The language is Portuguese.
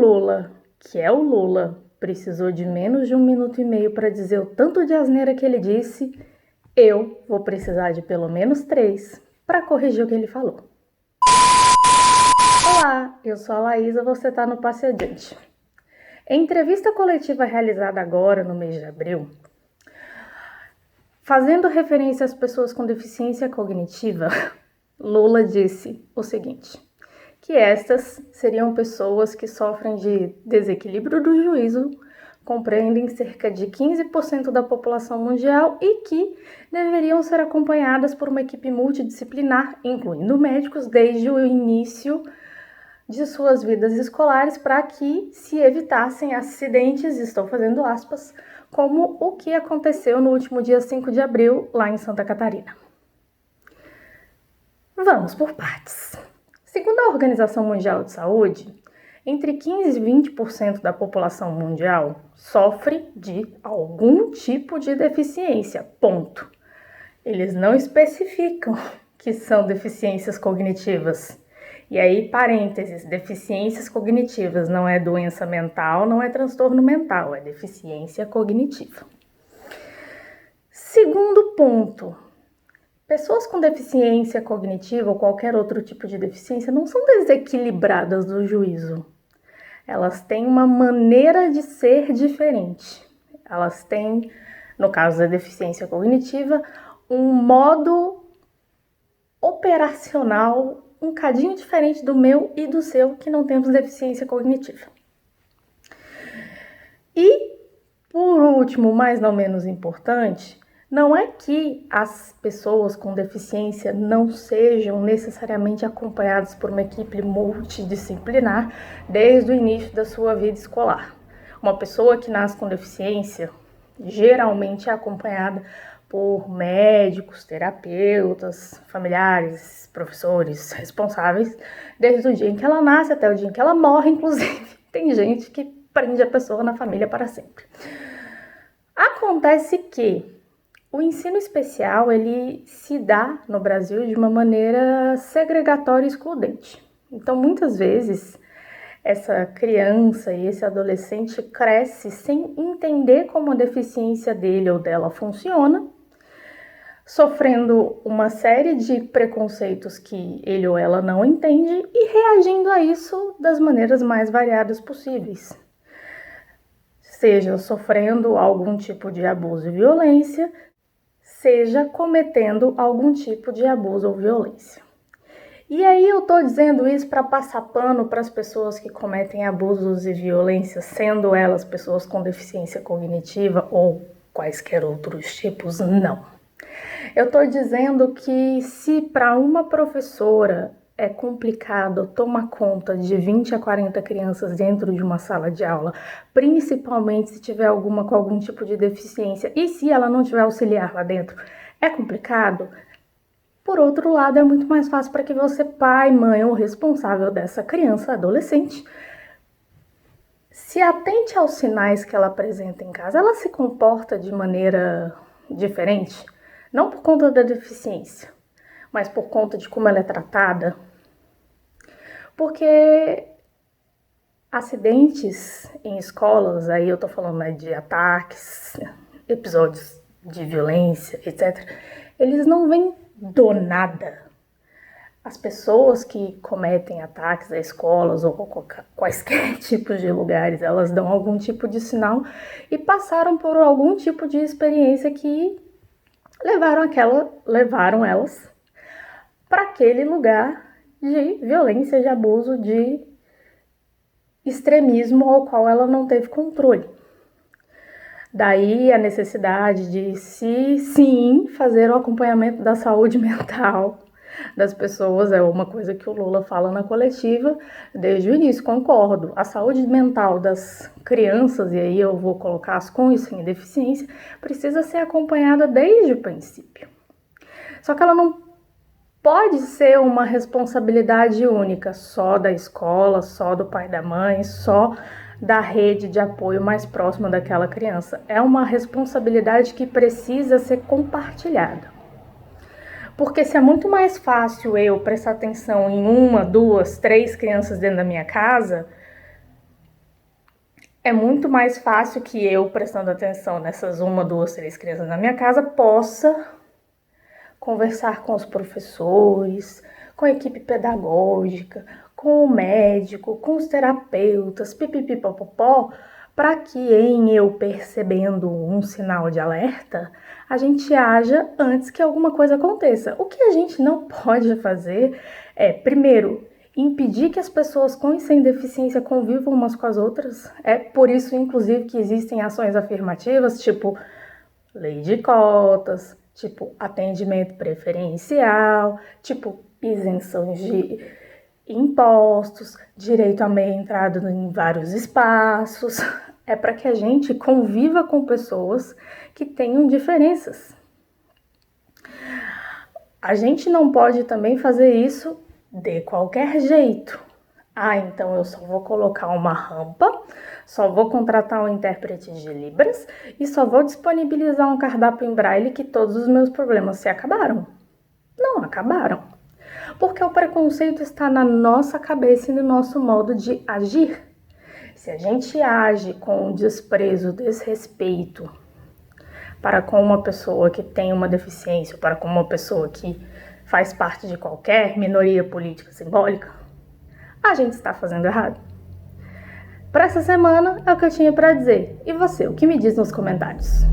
Lula, que é o Lula, precisou de menos de 1 minuto e meio para dizer o tanto de asneira que ele disse, eu vou precisar de pelo menos 3 para corrigir o que ele falou. Olá, eu sou a Laísa, você está no Passe Adiante. Em entrevista coletiva realizada agora, no mês de abril, fazendo referência às pessoas com deficiência cognitiva, Lula disse o seguinte, que estas seriam pessoas que sofrem de desequilíbrio do juízo, compreendem cerca de 15% da população mundial e que deveriam ser acompanhadas por uma equipe multidisciplinar, incluindo médicos, desde o início de suas vidas escolares para que se evitassem acidentes, estou fazendo aspas, como o que aconteceu no último dia 5 de abril lá em Santa Catarina. Vamos por partes. Segundo a Organização Mundial de Saúde, entre 15% e 20% da população mundial sofre de algum tipo de deficiência, ponto. Eles não especificam que são deficiências cognitivas. E aí, parênteses, deficiências cognitivas não é doença mental, não é transtorno mental, é deficiência cognitiva. Segundo ponto, pessoas com deficiência cognitiva ou qualquer outro tipo de deficiência não são desequilibradas do juízo. Elas têm uma maneira de ser diferente. Elas têm, no caso da deficiência cognitiva, um modo operacional um cadinho diferente do meu e do seu, que não temos deficiência cognitiva. E, por último, mas não menos importante, não é que as pessoas com deficiência não sejam necessariamente acompanhadas por uma equipe multidisciplinar desde o início da sua vida escolar. Uma pessoa que nasce com deficiência geralmente é acompanhada por médicos, terapeutas, familiares, professores, responsáveis, desde o dia em que ela nasce até o dia em que ela morre, inclusive. Tem gente que prende a pessoa na família para sempre. Acontece que o ensino especial, ele se dá no Brasil de uma maneira segregatória e excludente. Então, muitas vezes, essa criança e esse adolescente cresce sem entender como a deficiência dele ou dela funciona, sofrendo uma série de preconceitos que ele ou ela não entende e reagindo a isso das maneiras mais variadas possíveis. Seja sofrendo algum tipo de abuso e violência, seja cometendo algum tipo de abuso ou violência. E aí eu tô dizendo isso para passar pano para as pessoas que cometem abusos e violências, sendo elas pessoas com deficiência cognitiva ou quaisquer outros tipos? Não. Eu tô dizendo que se para uma professora é complicado tomar conta de 20 a 40 crianças dentro de uma sala de aula, principalmente se tiver alguma com algum tipo de deficiência, e se ela não tiver auxiliar lá dentro, é complicado. Por outro lado, é muito mais fácil para que você, pai, mãe ou responsável dessa criança, adolescente, se atente aos sinais que ela apresenta em casa. Ela se comporta de maneira diferente, não por conta da deficiência, mas por conta de como ela é tratada. Porque acidentes em escolas, aí eu tô falando de ataques, episódios de violência, etc., eles não vêm do nada. As pessoas que cometem ataques a escolas ou quaisquer tipos de lugares, elas dão algum tipo de sinal e passaram por algum tipo de experiência que levaram elas para aquele lugar de violência, de abuso, de extremismo ao qual ela não teve controle. Daí a necessidade de sim, fazer o acompanhamento da saúde mental das pessoas, é uma coisa que o Lula fala na coletiva desde o início, concordo. A saúde mental das crianças, e aí eu vou colocar as com e sem deficiência, precisa ser acompanhada desde o princípio. Só que ela não pode ser uma responsabilidade única, só da escola, só do pai e da mãe, só da rede de apoio mais próxima daquela criança. É uma responsabilidade que precisa ser compartilhada. Porque se é muito mais fácil eu prestar atenção em 1, 2, 3 crianças dentro da minha casa, É muito mais fácil que eu, prestando atenção nessas 1, 2, 3 crianças na minha casa, possa conversar com os professores, com a equipe pedagógica, com o médico, com os terapeutas, pipipipopopó, para que em eu percebendo um sinal de alerta, a gente haja antes que alguma coisa aconteça. O que a gente não pode fazer é, primeiro, impedir que as pessoas com e sem deficiência convivam umas com as outras. É por isso, inclusive, que existem ações afirmativas, tipo lei de cotas, tipo atendimento preferencial, tipo isenção de impostos, direito à meia entrada em vários espaços. É para que a gente conviva com pessoas que tenham diferenças. A gente não pode também fazer isso de qualquer jeito. Ah, então eu só vou colocar uma rampa, só vou contratar um intérprete de Libras e só vou disponibilizar um cardápio em braille que todos os meus problemas se acabaram. Não acabaram. Porque o preconceito está na nossa cabeça e no nosso modo de agir. Se a gente age com desprezo, desrespeito para com uma pessoa que tem uma deficiência, para com uma pessoa que faz parte de qualquer minoria política simbólica, a gente está fazendo errado. Para essa semana é o que eu tinha para dizer. E você, o que me diz nos comentários?